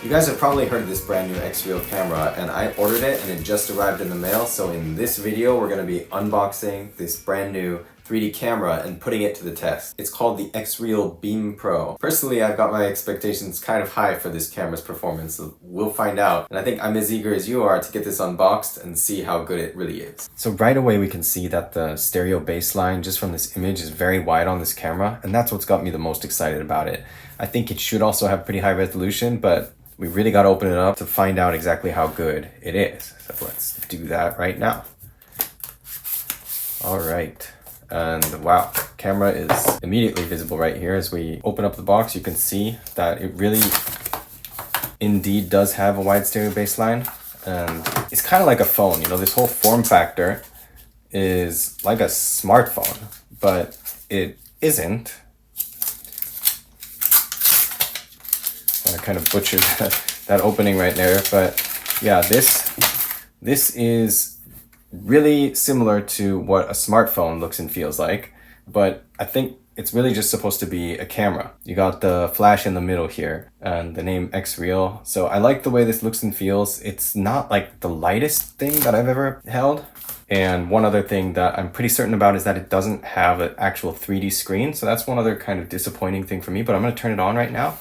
You guys have probably heard of this brand new XREAL camera, and I ordered it and it just arrived in the mail. So in this video, we're going to be unboxing this brand new 3D camera and putting it to the test. It's called the XREAL Beam Pro. Personally, I've got my expectations kind of high for this camera's performance, so we'll find out. And I think I'm as eager as you are to get this unboxed and see how good it really is. So right away we can see that the stereo baseline just from this image is very wide on this camera, and that's what's got me the most excited about it. I think it should also have pretty high resolution, but we really got to open it up to find out exactly how good it is. So let's do that right now. All right. And wow, camera is immediately visible right here. As we open up the box, you can see that it really indeed does have a wide stereo baseline. And it's kind of like a phone, you know, this whole form factor is like a smartphone, but it isn't. I kind of butchered that opening right there, but yeah, this is really similar to what a smartphone looks and feels like, but I think it's really just supposed to be a camera. You got the flash in the middle here and the name XREAL. So I like the way this looks and feels. It's not like the lightest thing that I've ever held. And one other thing that I'm pretty certain about is that it doesn't have an actual 3D screen. So that's one other kind of disappointing thing for me, but I'm going to turn it on right now.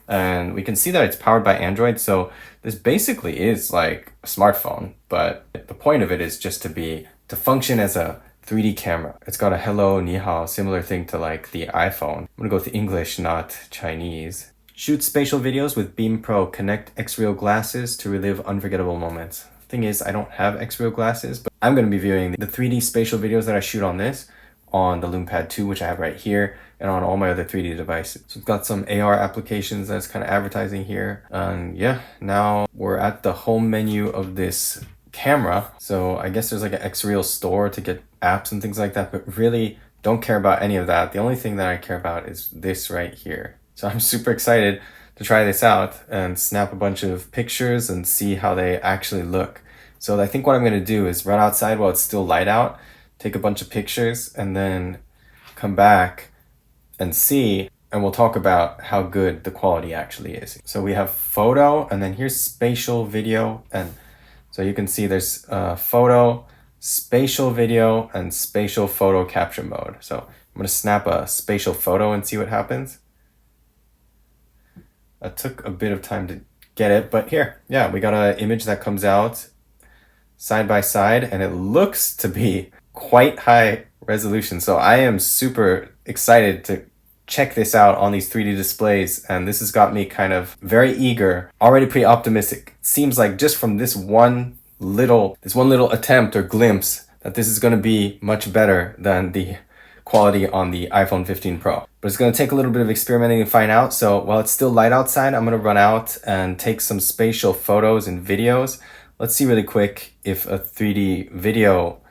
And we can see that it's powered by Android. So this basically is like a smartphone, but the point of it is just to function as a 3D camera. It's got a hello, ni hao, similar thing to like the iPhone. I'm gonna go with English, not Chinese. Shoot spatial videos with Beam Pro. Connect XREAL glasses to relive unforgettable moments. Thing is, I don't have XREAL glasses, but I'm gonna be viewing the 3D spatial videos that I shoot on this on the LumePad 2, which I have right here, and on all my other 3D devices. So we've got some AR applications that's kind of advertising here. And yeah, now we're at the home menu of this camera. So I guess there's like an XREAL store to get apps and things like that, but really don't care about any of that. The only thing that I care about is this right here. So I'm super excited to try this out and snap a bunch of pictures and see how they actually look. So I think what I'm gonna do is run outside while it's still light out, take a bunch of pictures, and then come back and see, and we'll talk about how good the quality actually is. So we have photo, and then here's spatial video, and so you can see there's photo, spatial video, and spatial photo capture mode. So I'm gonna snap a spatial photo and see what happens. That took a bit of time to get it, but here, yeah, we got an image that comes out side by side, and it looks to be quite high resolution. So I am super excited to check this out on these 3D displays, and this has got me kind of very eager, already pretty optimistic. It seems like just from this one little attempt or glimpse that this is going to be much better than the quality on the iPhone 15 Pro. But it's going to take a little bit of experimenting to find out. So while it's still light outside, I'm going to run out and take some spatial photos and videos. Let's see really quick if a 3D video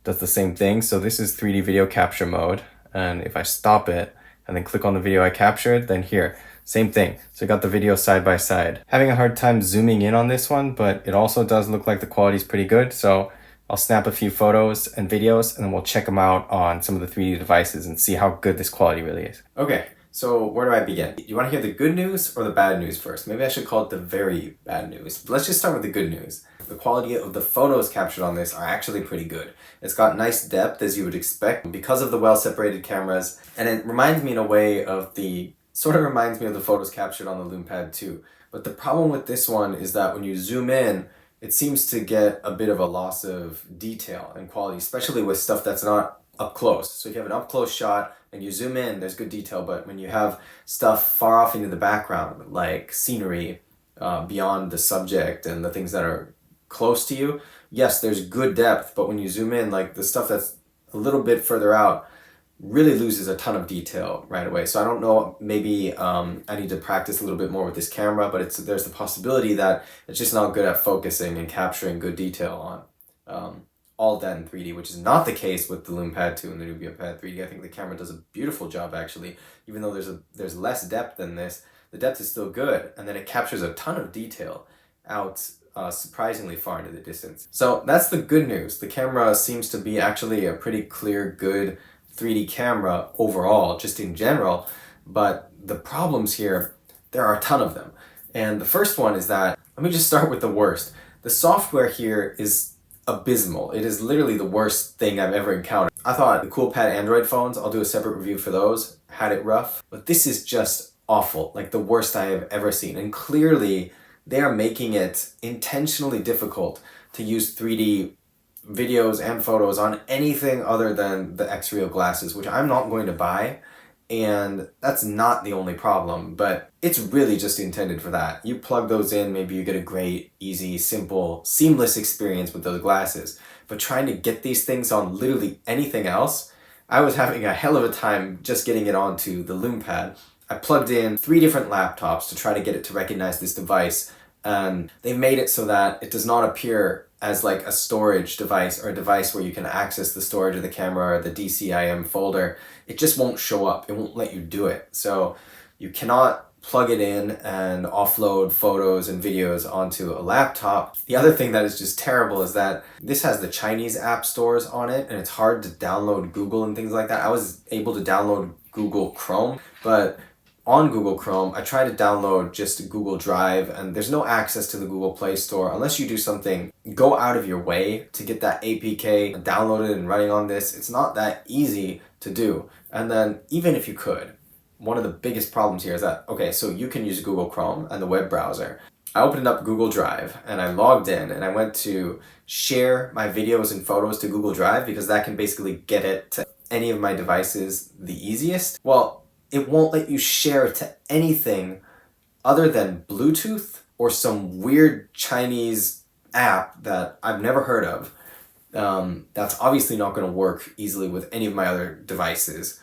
does the same thing. So this is 3D video capture mode. And if I stop it and then click on the video I captured, then here, same thing. So I got the video side by side. Having a hard time zooming in on this one, but it also does look like the quality is pretty good. So I'll snap a few photos and videos, and then we'll check them out on some of the 3D devices and see how good this quality really is. Okay, so where do I begin? Do you want to hear the good news or the bad news first? Maybe I should call it the very bad news. Let's just start with the good news. The quality of the photos captured on this are actually pretty good. It's got nice depth, as you would expect, because of the well-separated cameras, and it reminds me in a way of the photos captured on the LumePad 2. But the problem with this one is that when you zoom in, it seems to get a bit of a loss of detail and quality, especially with stuff that's not up close. So if you have an up close shot and you zoom in, there's good detail, but when you have stuff far off into the background, like scenery, beyond the subject and the things that are close to you, yes, there's good depth, but when you zoom in, like the stuff that's a little bit further out really loses a ton of detail right away. So I don't know, maybe I need to practice a little bit more with this camera, but there's the possibility that it's just not good at focusing and capturing good detail on all that in 3D, which is not the case with the LumePad 2 and the Nubia Pad 3D. I think the camera does a beautiful job actually, even though there's less depth than this. The depth is still good, and then it captures a ton of detail out surprisingly far into the distance. So that's the good news. The camera seems to be actually a pretty clear, good 3D camera overall, just in general, but the problems here, there are a ton of them. And the first one is that, let me just start with the worst. The software here is abysmal. It is literally the worst thing I've ever encountered. I thought the Coolpad Android phones, I'll do a separate review for those, had it rough. But this is just awful, like the worst I have ever seen. And clearly, they are making it intentionally difficult to use 3D videos and photos on anything other than the XREAL glasses, which I'm not going to buy. And that's not the only problem, but it's really just intended for that. You plug those in, maybe you get a great, easy, simple, seamless experience with those glasses. But trying to get these things on literally anything else, I was having a hell of a time just getting it onto the lume pad. I plugged in 3 different laptops to try to get it to recognize this device, and they made it so that it does not appear as like a storage device or a device where you can access the storage of the camera or the DCIM folder. It just won't show up. It won't let you do it. So you cannot plug it in and offload photos and videos onto a laptop. The other thing that is just terrible is that this has the Chinese app stores on it, and it's hard to download Google and things like that. I was able to download Google Chrome, but on Google Chrome, I tried to download just Google Drive, and there's no access to the Google Play Store unless you do something, go out of your way to get that APK downloaded and running on this. It's not that easy to do. And then even if you could, one of the biggest problems here is that, okay, so you can use Google Chrome and the web browser. I opened up Google Drive and I logged in and I went to share my videos and photos to Google Drive because that can basically get it to any of my devices the easiest. Well, it won't let you share it to anything other than Bluetooth or some weird Chinese app that I've never heard of. That's obviously not going to work easily with any of my other devices.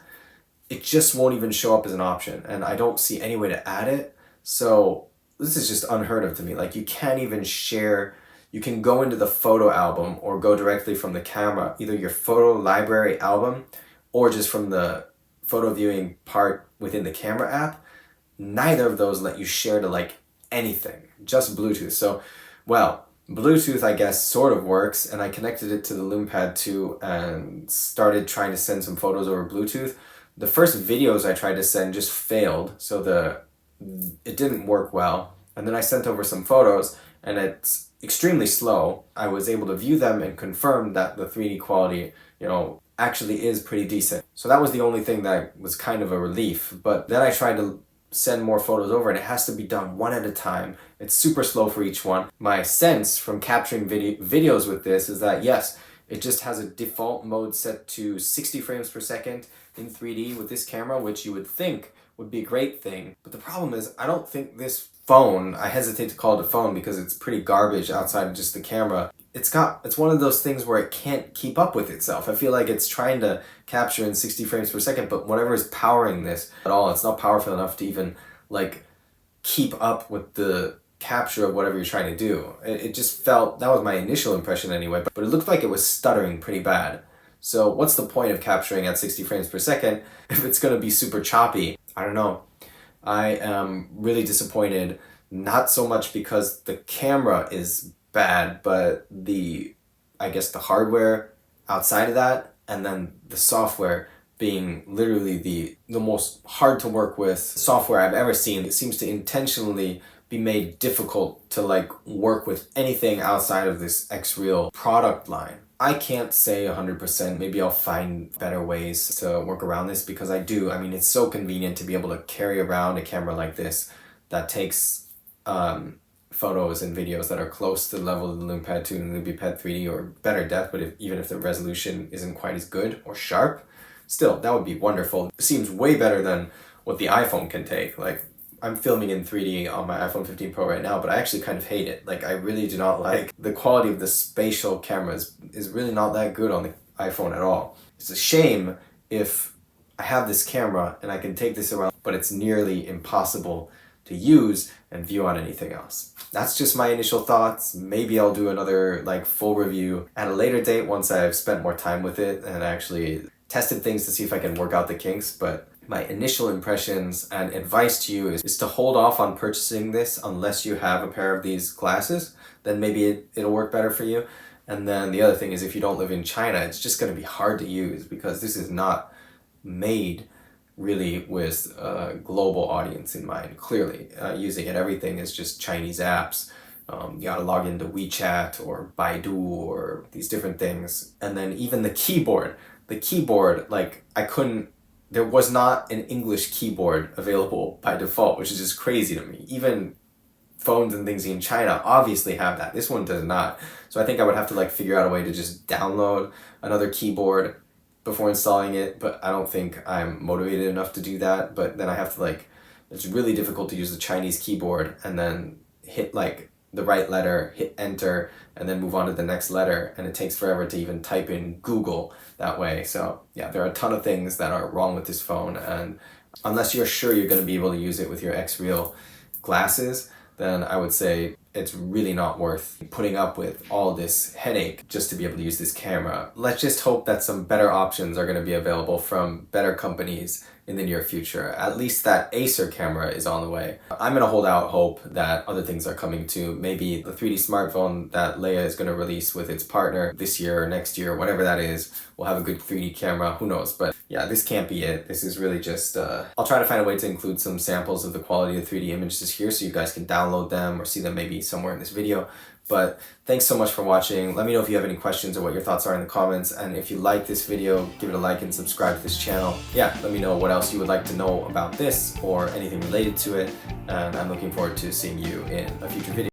It just won't even show up as an option, and I don't see any way to add it. So this is just unheard of to me. Like, you can't even share. You can go into the photo album or go directly from the camera, either your photo library album or just from the photo viewing part within the camera app. Neither of those let you share to like anything, just Bluetooth. So, well, Bluetooth, I guess, sort of works, and I connected it to the lume pad too and started trying to send some photos over Bluetooth. The first videos I tried to send just failed, so it didn't work well. And then I sent over some photos, and it's extremely slow. I was able to view them and confirm that the 3D quality, actually is pretty decent. So that was the only thing that was kind of a relief. But then I tried to send more photos over, and it has to be done one at a time. It's super slow for each one. My sense from capturing videos with this is that, yes, it just has a default mode set to 60 frames per second in 3D with this camera, which you would think would be a great thing. But the problem is, I don't think this phone, I hesitate to call it a phone because it's pretty garbage outside of just the camera. It's one of those things where it can't keep up with itself. I feel like it's trying to capture in 60 frames per second, but whatever is powering this at all, it's not powerful enough to even like keep up with the capture of whatever you're trying to do. It just felt, that was my initial impression anyway, but it looked like it was stuttering pretty bad. So what's the point of capturing at 60 frames per second if it's going to be super choppy? I don't know. I am really disappointed, not so much because the camera is bad, but I guess the hardware outside of that, and then the software being literally the most hard to work with software I've ever seen. It seems to intentionally be made difficult to like work with anything outside of this XREAL product line. I can't say 100%, maybe I'll find better ways to work around this because it's so convenient to be able to carry around a camera like this that takes photos and videos that are close to the level of the lume pad 2 and the lume pad 3D or better depth, but even if the resolution isn't quite as good or sharp, still, that would be wonderful. It seems way better than what the iPhone can take. Like, I'm filming in 3D on my iPhone 15 Pro right now, but I actually kind of hate it. Like, I really do not like the quality of the spatial cameras is really not that good on the iPhone at all. It's a shame if I have this camera and I can take this around, but it's nearly impossible to use and view on anything else. That's just my initial thoughts. Maybe I'll do another like full review at a later date once I've spent more time with it and actually tested things to see if I can work out the kinks, but my initial impressions and advice to you is to hold off on purchasing this unless you have a pair of these glasses. Then maybe it'll work better for you. And then the other thing is, if you don't live in China, it's just going to be hard to use because this is not made really with a global audience in mind, clearly. Using it, everything is just Chinese apps. You gotta log into WeChat or Baidu or these different things. And then even the keyboard, like there was not an English keyboard available by default, which is just crazy to me. Even phones and things in China obviously have that. This one does not. So I think I would have to like figure out a way to just download another keyboard before installing it, but I don't think I'm motivated enough to do that. But then I have to like, it's really difficult to use the Chinese keyboard and then hit like the right letter, hit enter, and then move on to the next letter. And it takes forever to even type in Google that way. So yeah, there are a ton of things that are wrong with this phone. And unless you're sure you're going to be able to use it with your XREAL glasses, then I would say it's really not worth putting up with all this headache just to be able to use this camera. Let's just hope that some better options are going to be available from better companies in the near future. At least that Acer camera is on the way. I'm going to hold out hope that other things are coming too. Maybe the 3D smartphone that Leia is going to release with its partner this year or next year, whatever that is, will have a good 3D camera. Who knows? But yeah, this can't be it. This is really just, I'll try to find a way to include some samples of the quality of 3D images here so you guys can download them or see them maybe somewhere in this video. But thanks so much for watching. Let me know if you have any questions or what your thoughts are in the comments. And if you like this video, give it a like and subscribe to this channel. Yeah, let me know what else you would like to know about this or anything related to it. And I'm looking forward to seeing you in a future video.